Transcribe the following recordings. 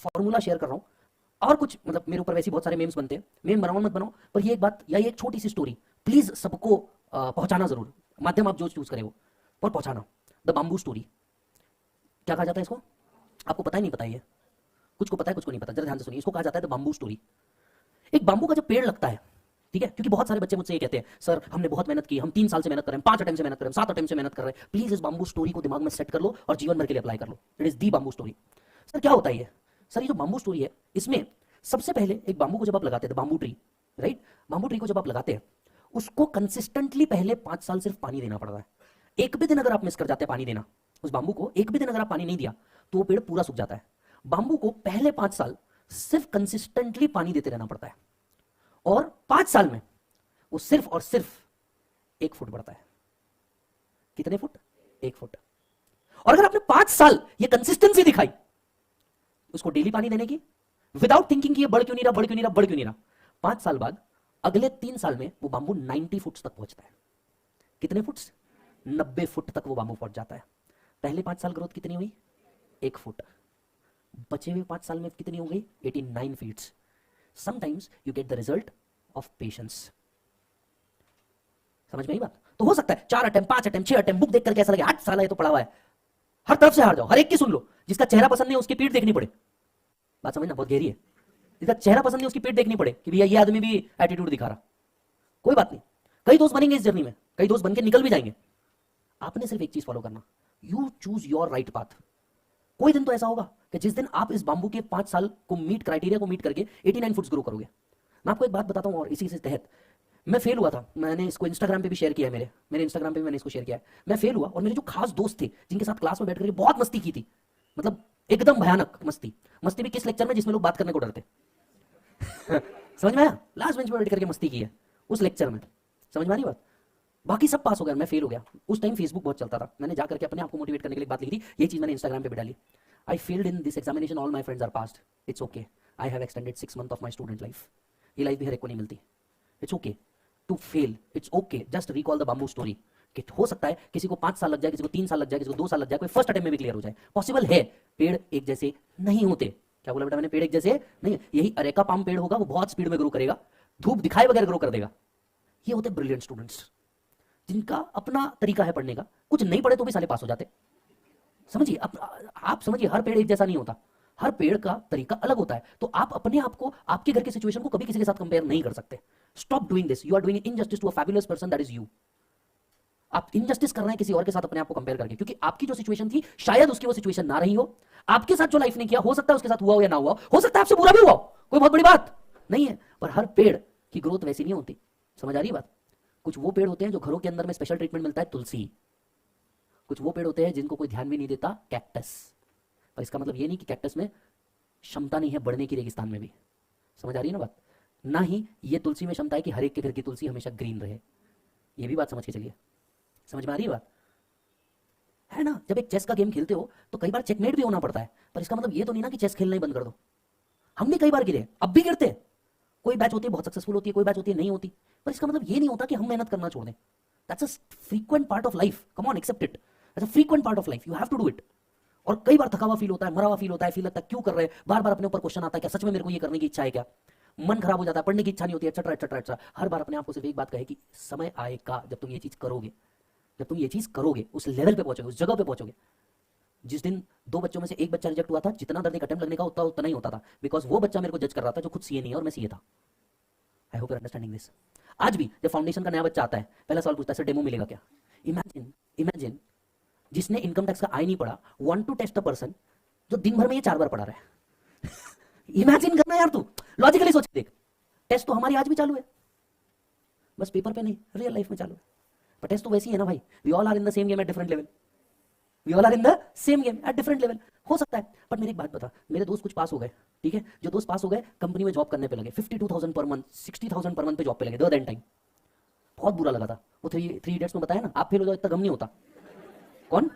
Formula share कर रहा हूं और कुछ मतलब मेरे ऊपर वैसे बहुत सारे मेम्स बनते हैं, मेम बनाओ मत बनाओ, पर ये एक बात या ये एक छोटी सी स्टोरी प्लीज सबको पहुंचाना जरूर, माध्यम आप जो चूज करे वो, और पहुंचाना। द बाम्बू स्टोरी, क्या कहा जाता है इसको? आपको पता ही नहीं, पता ही है, कुछ को पता है कुछ को नहीं पता, जरा ध्यान से सुनिए। इसको कहा जाता है द बाम्बू स्टोरी। एक बाम्बू का जब पेड़ लगता है, ठीक है, क्योंकि बहुत सारे बच्चे मुझसे ये कहते हैं सर हमने बहुत मेहनत की, हम 3 साल से मेहनत कर रहे हैं, 5 अटेम्प्ट से मेहनत कर रहे हैं, 7 अटेम्प्ट से मेहनत कर रहे हैं, प्लीज इस बाम्बू स्टोरी को दिमाग में सेट कर लो और जीवन भर के लिए अप्लाई कर लो। It is the bamboo story. Sir क्या होता है ये? सर ये जो बाम्बू स्टोरी है, इसमें सबसे पहले एक बाम्बू को जब आप लगाते हैं, bamboo tree, right, bamboo tree को जब आप लगाते हैं, उसको कंसिस्टेंटली पहले 5 साल सिर्फ पानी देना पड़ता है। एक भी दिन अगर आप मिस कर जाते हैं पानी देना, उस बाम्बू को एक भी दिन अगर आप पानी नहीं दिया तो वो पेड़ पूरा सूख जाता है। बाम्बू को पहले 5 साल सिर्फ कंसिस्टेंटली पानी देते रहना पड़ता है, और 5 साल में वो सिर्फ और सिर्फ 1 फुट बढ़ता है। कितने फुट? 1 फुट। और अगर आपने 5 साल ये कंसिस्टेंसी दिखाई उसको डेली पानी देने की, विदाउट थिंकिंग कि ये बढ़ क्यों नहीं रहा, बढ़ क्यों नहीं रहा, बढ़ क्यों नहीं रहा, 5 साल बाद अगले 3 साल में वो बाम्बू 90 फुट तक पहुंचता है। कितने फुट? 90 फुट तक वो बाम्बू पहुंच जाता है। पहले 5 साल ग्रोथ कितनी हुई? 1 फुट। बचे हुए 5 साल में कितनी हो गई? 89 feet. Sometimes you get the result of patience. समझ में आई बात? तो हो सकता है 4 अटेम्प्ट, 5 अटेम्प्ट, 6 अटेम्प्ट, बुक देख करके ऐसा लगे 8 साल है तो पढ़ा हुआ है, हर तरफ से हार जाओ, हर एक की सुन लो, जिसका चेहरा पसंद नहीं उसकी पीठ देखनी पड़े। बात समझना बहुत गहरी है। जिसका चेहरा पसंद नहीं उसकी पीठ देखनी पड़े कि भैया ये आदमी भी एटीट्यूड दिखा रहा। कोई बात नहीं, कई दोस्त बनेंगे इस जर्नी में, कई दोस्त बनके निकल भी जाएंगे। आपने सिर्फ एक चीज फॉलो करना, you choose your right path. कोई दिन तो ऐसा होगा कि जिस दिन आप इस बाम्बू के 5 साल को मीट, क्राइटेरिया को मीट करके 89 फुट्स ग्रो करोगे। मैं आपको एक बात बताता हूं, और इसी से तहत मैं फेल हुआ था, मैंने इसको इंस्टाग्राम पे भी शेयर किया है, मेरे इंस्टाग्राम पे भी मैंने इसको शेयर किया है। मैं फेल हुआ और मेरे जो खास दोस्त थे जिनके साथ क्लास में बैठ करके बहुत मस्ती की थी, मतलब एकदम भयानक मस्ती, मस्ती भी किस लेक्चर में जिसमें लोग बात करने को डरते समझ में आया? लास्ट बेंच पर बैठ करके मस्ती की है उस लेक्चर में। समझ में आ रही बात? बाकी सब पास हो गया, मैं फेल हो गया। उस टाइम फेसबुक बहुत चलता था, मैंने जाकर के अपने आप को मोटिवेट करने के लिए बात लिखी थी, ये चीज मैंने इंस्टाग्राम पे भी डाली। I failed in this examination, all my friends are passed, it's okay, I have extended 6 month of my student life. ये लाइफ भी हर एक को नहीं मिलती। It's okay to fail, it's okay, just recall the bamboo story. कि हो सकता है किसी को 5 साल लग जाए, किसी को 3 साल लग जाए, किसी को 2 साल लग जाए, कोई फर्स्ट अटेम्प्ट में भी क्लियर हो जाए, पॉसिबल है। पेड़ एक जैसे नहीं होते। क्या बोला बेटा मैंने? पेड़ एक जैसे नहीं। यही अरेका पाम पेड़ होगा, वो बहुत स्पीड में ग्रो करेगा, धूप दिखाए बगैर ग्रो कर देगा। ये होते ब्रिलियंट स्टूडेंट्स जिनका अपना तरीका है पढ़ने का, कुछ नहीं पढ़े तो भी साले पास हो जाते। समझिए, आप समझिए, हर पेड़ एक जैसा नहीं होता, हर पेड़ का तरीका अलग होता है। तो आप अपने आप को, आपके घर की सिचुएशन को कभी किसी के साथ कंपेयर नहीं कर सकते। Stop doing this, you are doing injustice to a fabulous person, that is you. आप इनजस्टिस कर रहे हैं किसी और के साथ अपने आप को कंपेयर करके, क्योंकि आपकी जो सिचुएशन थी शायद उसकी वो सिचुएशन ना रही हो। आपके साथ जो लाइफ ने किया हो सकता है उसके साथ हुआ हो या ना हुआ हो सकता है आपसे बुरा भी हुआ हो, कोई बहुत बड़ी बात नहीं है। पर हर पेड़ की ग्रोथ वैसी नहीं होती। समझ आ रही बात? कुछ वो पेड़ होते हैं जो घरों के अंदर में स्पेशल ट्रीटमेंट मिलता है, तुलसी। कुछ वो पेड़ होते हैं जिनको कोई ध्यान भी नहीं देता, कैक्टस। पर इसका मतलब ये नहीं कि कैक्टस में क्षमता नहीं है बढ़ने की, रेगिस्तान में भी। समझ आ रही है ना बात? ना ही ये तुलसी में क्षमता है कि हर एक के घर की तुलसी हमेशा ग्रीन रहे। ये भी बात समझ के चलिए। समझ में आ रही है बात? है ना? जब एक चेस का गेम खेलते हो तो कई बार चेकमेट भी होना पड़ता है, पर इसका मतलब ये तो नहीं ना कि चेस खेलना ही बंद कर दो। हम भी कई बार गिरे, अब भी गिरते हैं। कोई बैच होती है बहुत सक्सेसफुल होती है, कोई बैच होती है नहीं होती, पर इसका मतलब ये नहीं होता कि हम मेहनत करना छोड़ दें। That's a frequent part of life, come on, accept it. That's a frequent part of life, you have to do it. और कई बार थका हुआ फील होता है, मरा हुआ फील होता है, फील लगता है क्यों कर रहे हैं, बार बार अपने ऊपर क्वेश्चन आता है, क्या सच में मेरे को ये करने की इच्छा है क्या, मन खराब हो जाता है, पढ़ने की इच्छा नहीं होती, एक्सेट्रा एक्सेट्रा एक्सेट्रा। हर बार अपने आप को सिर्फ एक बात कहे कि समय आएगा जब तुम ये चीज करोगे, जब तुम ये चीज करोगे, उस लेवल पे पहुंचोगे, उस जगह पे पहुंचोगे। जिस दिन 2 बच्चों में से एक बच्चा रिजेक्ट हुआ था, जितना दर्द एक अटेम्प्ट लगने का उतना उतना ही होता था, बिकॉज वो बच्चा मेरे को जज कर रहा था जो खुद सीए नहीं है और मैं सीए था। I hope you understanding this. आज भी जब फाउंडेशन का नया बच्चा आता है, पहला सवाल पूछता है सर डेमो मिलेगा क्या? इमेजिन जिसने इनकम टैक्स का आई नहीं पढ़ा, want to test the person जो दिन भर में ये 4 बार पढ़ा रहा है इमेजिन करना यार, तू लॉजिकली सोच देख। टेस्ट तो हमारी आज भी चालू है, बस पेपर पे नहीं, रियल लाइफ में चालू है। पर टेस्ट तो वैसी है ना भाई, we all are in the same game at different level, we all are in the same game at different level. हो सकता है, पर मेरी एक बात बता, मेरे दोस्त कुछ पास हो गए, ठीक है, जो दोस्त पास हो गए कंपनी में जॉब करने पे लगे, 52,000 पर मंथ, 60,000 पर मंथ पे जॉब पे लगे, दो देन टाइम। बहुत बुरा लगा था वो। थ्री इडियट्स में बताया ना, आप फेल हो जाओ इतना गम नहीं होता। कौन?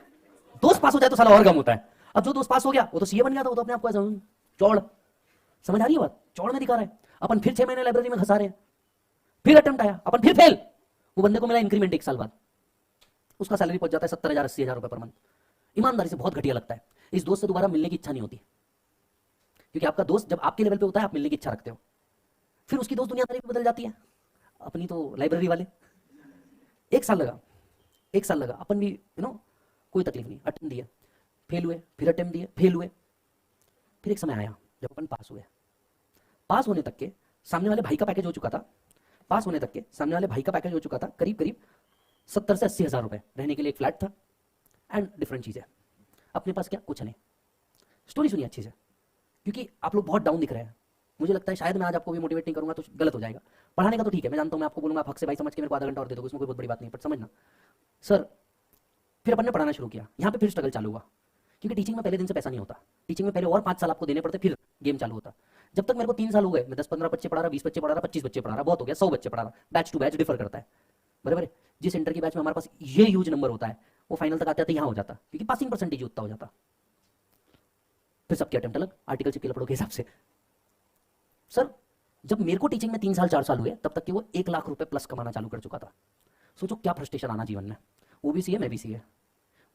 दोस्त पास हो जाए तो साला और गम होता है। अब जो दोस्त पास हो गया वो तो सीए बन गया था, वो तो अपने आप को ऐसा चौड़, समझ आ रही है बात? चौड़ में दिखा रहा है। अपन फिर 6 महीने लाइब्रेरी में घसा रहे हैं, फिर अटेम्प्ट आया, अपन फिर फेल। वो बंदे को मिला इंक्रीमेंट 1 साल बाद, उसका सैलरी पहुंच जाता है 70,000 80,000 रुपए पर मंथ। ईमानदारी से बहुत घटिया लगता है। इस दोस्त से दोबारा मिलने की इच्छा नहीं होती। क्योंकि आपका दोस्त जब आपके लेवल पे होता है आप मिलने की इच्छा रखते हो, फिर उसकी दोस्त दुनियादारी भी बदल जाती है। अपनी तो लाइब्रेरी वाले, 1 साल लगा, 1 साल लगा, अपन भी कोई तकलीफ नहीं, अटेम्प्ट दिए, फेल हुए, फिर अटेम्प्ट दिए, फेल हुए, फिर एक समय आया जब अपन पास हुए। पास होने तक के सामने वाले भाई का पैकेज हो चुका था, पास होने तक के सामने वाले भाई का पैकेज हो चुका था करीब करीब 70 से 80 हज़ार रुपए, रहने के लिए एक फ्लैट था एंड डिफरेंट चीज़ें। अपने पास क्या, कुछ नहीं। स्टोरी सुनिए अच्छी से, क्योंकि आप लोग बहुत डाउन दिख रहे हैं। मुझे लगता है शायद मैं आज आपको भी मोटिवेट नहीं करूंगा तो गलत हो जाएगा। पढ़ाने का तो ठीक है, मैं जानता हूं, मैं आपको बोलूंगा आप हक से भाई समझ के मेरे को आधा घंटा और दे दो, इसमें कोई बहुत बड़ी बात नहीं, बट समझना सर। फिर अपन ने पढ़ाना शुरू किया, यहाँ पे फिर स्ट्रगल चालू हुआ, क्योंकि टीचिंग में पहले दिन से पैसा नहीं होता। टीचिंग में पहले और 5 साल आपको देने पड़ते, फिर गेम चालू होता। जब तक मेरे को 3 साल हो गए, मैं 10-15 बच्चे पढ़ा रहा, 20 बच्चे पढ़ा रहा, 25 बच्चे पढ़ा रहा, बहुत हो गया, 100 बच्चे पढ़ा रहा, बैच टू बैच डिफर करता है, बराबर है। जिस सेंटर की बैच में हमारे पास ये ह्यूज नंबर होता है, वो फाइनल तक आते आते यहाँ हो जाता, क्योंकि पासिंग परसेंटेज उतना हो जाता। फिर सबके अटेम्प्ट अलग, आर्टिकल चिपके लपड़ों के हिसाब से। सर जब मेरे को टीचिंग में 3 साल 4 साल हुए, तब तक कि वो 1 लाख रुपए प्लस कमाना चालू कर चुका था। सोचो क्या फ्रस्ट्रेशन आना जीवन में। वो भी सीए, मैं भी सीए।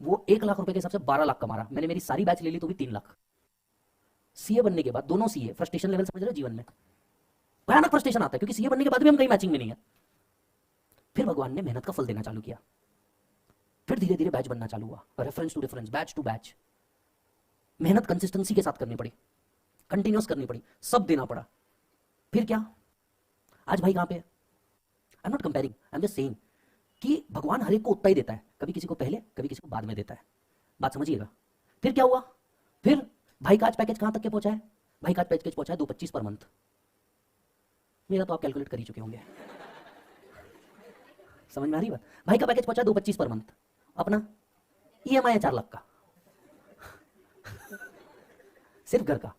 वो 1 लाख रुपए के हिसाब से 12 लाख कमा रहा, मैंने मेरी सारी बैच ले ली तो भी 3 लाख। सीए बनने के बाद दोनों सीए, फ्रस्ट्रेशन लेवल समझ रहे हो जीवन में, भयानक फ्रस्ट्रेशन आता है, क्योंकि सीए बनने के बाद भी हम कहीं मैचिंग में नहीं है। फिर भगवान ने मेहनत का फल देना चालू किया, फिर धीरे धीरे बैच बनना चालू हुआ, reference to reference, batch to batch. मेहनत कंसिस्टेंसी के साथ करनी पड़ी, कंटिन्यूअस करनी पड़ी, सब देना पड़ा। फिर क्या, आज भाई कहां पे है? I am not comparing, I am just saying कि भगवान हर एक को उतना ही देता है, कभी किसी को पहले, कभी किसी को बाद में देता है, बात समझिएगा। फिर क्या हुआ, फिर भाई का आज पैकेज कहां तक के पहुंचा है? भाई का आज पैकेज पहुंचा है 225 पर मंथ। मेरा तो आप कैलकुलेट कर ही चुके होंगे, समझ में आ रही बात? भाई का पैकेज पहुंचा है 225 पर मंथ, अपना ईएमआई है 4 लाख का, सिर्फ घर का।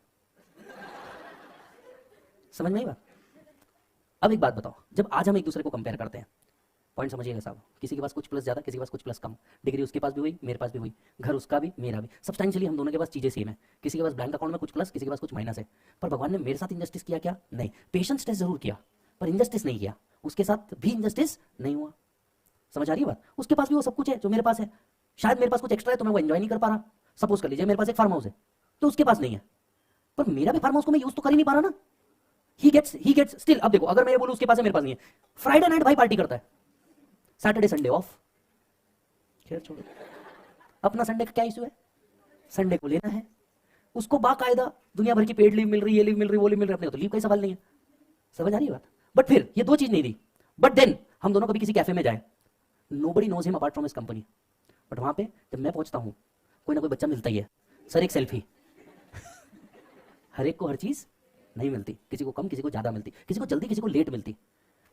समझ में आई बात? अब एक बात बताओ, जब आज हम एक दूसरे को कंपेयर करते हैं, पॉइंट समझिएगा साहब, किसी के पास कुछ प्लस ज्यादा, किसी के पास कुछ प्लस कम, डिग्री उसके पास भी हुई, मेरे पास भी हुई, घर उसका भी, मेरा भी, सब्सटेंशियली हम दोनों के पास चीजें सेम है। किसी के पास बैंक अकाउंट में कुछ प्लस, किसी के पास कुछ माइनस है। पर भगवान ने मेरे साथ इंजस्टिस किया क्या? नहीं। पेशेंस टेस्ट जरूर किया, पर इंजस्टिस नहीं किया, उसके साथ भी इंजस्टिस नहीं हुआ। समझ आ रही है बात? उसके पास भी वो सब कुछ है जो मेरे पास है, शायद मेरे पास कुछ एक्स्ट्रा है तो मैं वो एंजॉय नहीं कर पा रहा। सपोज कर लीजिए मेरे पास एक फार्म हाउस है तो उसके पास नहीं है, पर मेरा भी फार्म हाउस को मैं यूज तो कर ही नहीं पा रहा ना। He gets still. अब देखो, अगर मैं ये बोलूं उसके पास है मेरे पास नहीं है, फ्राइडे नाइट भाई पार्टी करता है, सैटरडे संडे ऑफ। खैर छोड़ो, अपना संडे का क्या इशू है? संडे को लेना है उसको, बाकायदा दुनिया भर की पेड लीव मिल रही है, ये लीव मिल रही है, वो लीव मिल रही है, अपने तो लीव का ही सवाल नहीं है। समझ आ रही है बात? बट फिर ये दो चीज नहीं दी, बट देन हम दोनों कभी किसी कैफे में जाए, nobody knows him apart from his company, but वहां पे जब मैं पहुंचता हूं कोई ना कोई बच्चा मिलता ही है, सर एक सेल्फी। हर एक को हर चीज नहीं मिलती, किसी को कम, किसी को ज्यादा मिलती, किसी को जल्दी, किसी को लेट मिलती।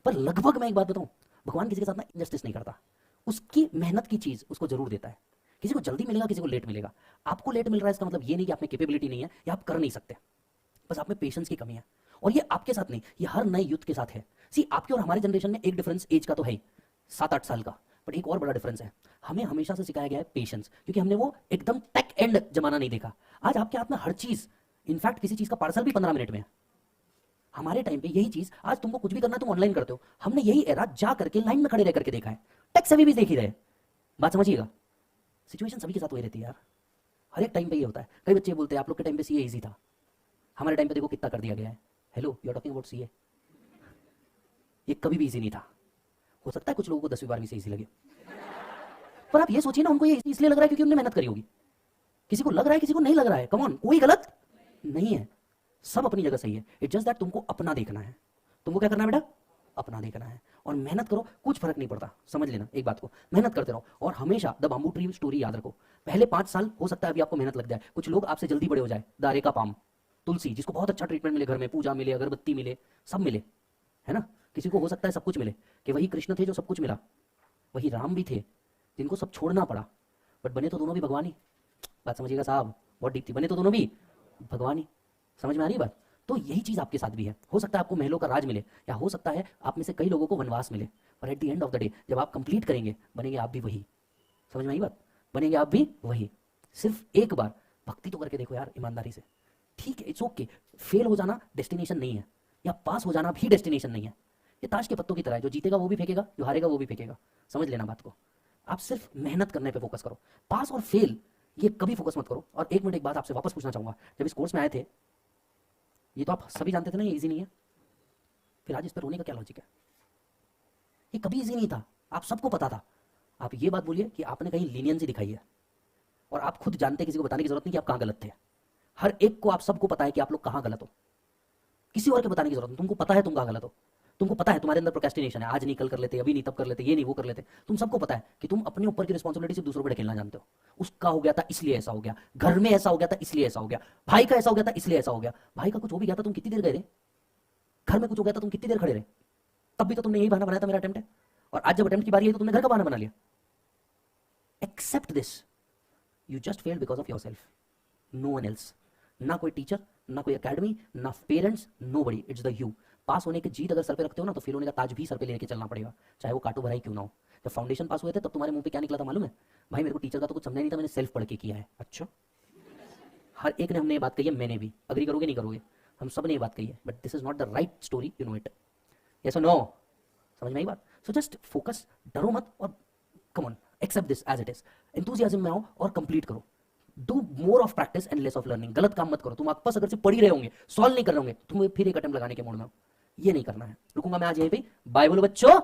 पर लगभग मैं एक बात बताऊं, भगवान किसी के साथ ना इंजस्टिस नहीं करता, उसकी मेहनत की चीज उसको जरूर देता है। किसी को जल्दी मिलेगा, किसी को लेट मिलेगा। आपको लेट मिल रहा है इसका मतलब ये नहीं कि आप में कैपेबिलिटी नहीं है या आप कर नहीं सकते, बस आप में पेशेंस की कमी है। और ये आपके साथ नहीं, ये हर नए यूथ के साथ है। सी आपके और हमारे जनरेशन में एक डिफरेंस एज का तो है ही, 7-8 साल का, बट एक और बड़ा डिफरेंस है, हमें हमेशा से सिखाया गया है पेशेंस, क्योंकि हमने वो एकदम टेक एंड जमाना नहीं देखा। आज आपके हाथ में हर चीज, इनफैक्ट किसी चीज का पार्सल भी 15 मिनट में है। हमारे टाइम पे यही चीज, आज तुमको कुछ भी करना तुम ऑनलाइन करते हो, हमने यही एरा जा करके लाइन में खड़े रह करके देखा है। टेक सभी भी देख ही रहे, बात समझिएगा। सिचुएशन सभी के साथ वही रहती है यार, हर एक टाइम पे ये होता है। कई बच्चे बोलते हैं आप लोग के टाइम पे सीए इजी था, हमारे टाइम पे देखो कितना कर दिया गया है। Hello, you are talking about CA, ये कभी भी इजी नहीं था। हो सकता है कुछ लोगों को 10वीं 12वीं से इजी लगे, पर आप ये सोचिए ना, उनको ये इसलिए लग रहा है क्योंकि उन्होंने मेहनत करी होगी। किसी को लग रहा है, किसी को नहीं लग रहा है, कम ऑन, कोई गलत नहीं है, सब अपनी जगह सही है। इट जस्ट दैट तुमको अपना देखना है। तुमको क्या करना है बेटा? अपना देखना है, और मेहनत करो, कुछ फर्क नहीं पड़ता। समझ लेना एक बात को, मेहनत करते रहो। और हमेशा द बाम्बू ट्री स्टोरी याद रखो, पहले 5 साल हो सकता है अभी आपको मेहनत लग जाए, कुछ लोग आपसे जल्दी बड़े हो जाए। दारे का पाम, तुलसी, जिसको बहुत अच्छा ट्रीटमेंट मिले, घर में पूजा मिले, अगरबत्ती मिले, सब मिले, है ना। किसी को हो सकता है सब कुछ मिले, कि वही कृष्ण थे जो सब कुछ मिला, वही राम भी थे जिनको सब छोड़ना पड़ा, बट बने तो दोनों भी भगवान ही। बात समझिएगा साहब, बहुत डीप थी, बने तो दोनों भी भगवान ही। समझ में आ रही बात? तो यही चीज आपके साथ भी है। हो सकता है आपको महलों का राज मिले, या हो सकता है आप में से कई लोगों को वनवास मिले, पर at the end of the day जब आप कंप्लीट करेंगे, बनेंगे आप भी वही। समझ में आई बात? बनेंगे आप भी वही। सिर्फ एक बार भक्ति तो करके देखो यार, ईमानदारी से। ठीक है, इट्स ओके, फेल हो जाना डेस्टिनेशन नहीं है, या पास हो जाना भी डेस्टिनेशन नहीं है। ये ताश के पत्तों की तरह है, जो जीतेगा वो भी फेंकेगा, जो हारेगा वो भी फेंकेगा। समझ लेना बात को। आप सिर्फ मेहनत करने पे फोकस करो, पास और फेल ये कभी फोकस मत करो। और एक मिनट, एक बात आपसे वापस पूछना चाहूंगा, जब इस कोर्स में आए थे ये तो आप सभी जानते थे ना ये इजी नहीं है, फिर आज इस पर रोने का क्या लॉजिक है? ये कभी इजी नहीं था, आप सबको पता था। आप ये बात बोलिए कि आपने कहीं लीनियंसी दिखाई है, और आप खुद जानते, किसी को बताने की जरूरत नहीं कि आप कहां गलत थे। हर एक को, आप सबको पता है कि आप लोग कहां गलत हो, किसी और के बताने की जरूरत नहीं, तुमको पता है तुम कहां गलत हो। तुमको पता है तुम्हारे अंदर प्रोक्रेस्टिनेशन है, आज नहीं कल कर लेते, अभी नहीं तब कर लेते, ये नहीं वो कर लेते। तुम सबको पता है कि तुम अपने ऊपर की रिस्पॉन्सिबिलिटी सिर्फ दूसरों पर ढकेलना जानते हो। उसका हो गया था इसलिए ऐसा हो गया, घर में ऐसा हो गया था इसलिए ऐसा हो गया, भाई का ऐसा हो गया था इसलिए ऐसा हो गया। भाई का कुछ हो भी गया था, तुम कितनी देर गए थे? घर में कुछ हो गया था, तुम कितनी देर खड़े रहे? तब भी तो तुमने यही बहाना बनाया था मेरा अटेम्प्ट है, और आज जब अटेम्प्ट की बारी है तो तुमने घर का बहाना बना लिया। Accept this, you just failed because of yourself, no one else. ना कोई टीचर, ना कोई एकेडमी, ना parents, nobody, it's the you. पास होने की जीत अगर सर पे रखते हो ना, तो फेल होने का ताज भी सर पे लेके चलना पड़ेगा, चाहे वो काटो भराई क्यों ना हो। जब फाउंडेशन पास हुए थे तब तुम्हारे मुंह पे क्या निकला था मालूम है? भाई मेरे को टीचर का तो कुछ समझा नहीं था, मैंने सेल्फ पढ़ के किया है। अच्छा, हर एक ने हमने ये बात कही है, मैंने भी, अग्री करोगे नहीं करोगे, हम सब ने ये बात कही है, but this is not the right story, you know it, yes और नो? समझ में आई बात? सो जस्ट फोकस, डरो मत, और come on, accept this as it is, enthusiasm में आओ और कंप्लीट करो। Do more of practice and less of learning. गलत काम मत करो। तुम आपके पास अगर से पढ़ ही रहे होंगे, सॉल्व नहीं कर रहे होंगे, तुम्हें फिर एक अटेम्प्ट लगाने के मूड में हो, ये नहीं करना है। रुकूंगा मैं आज यहीं पे, बाय बोलो बच्चों।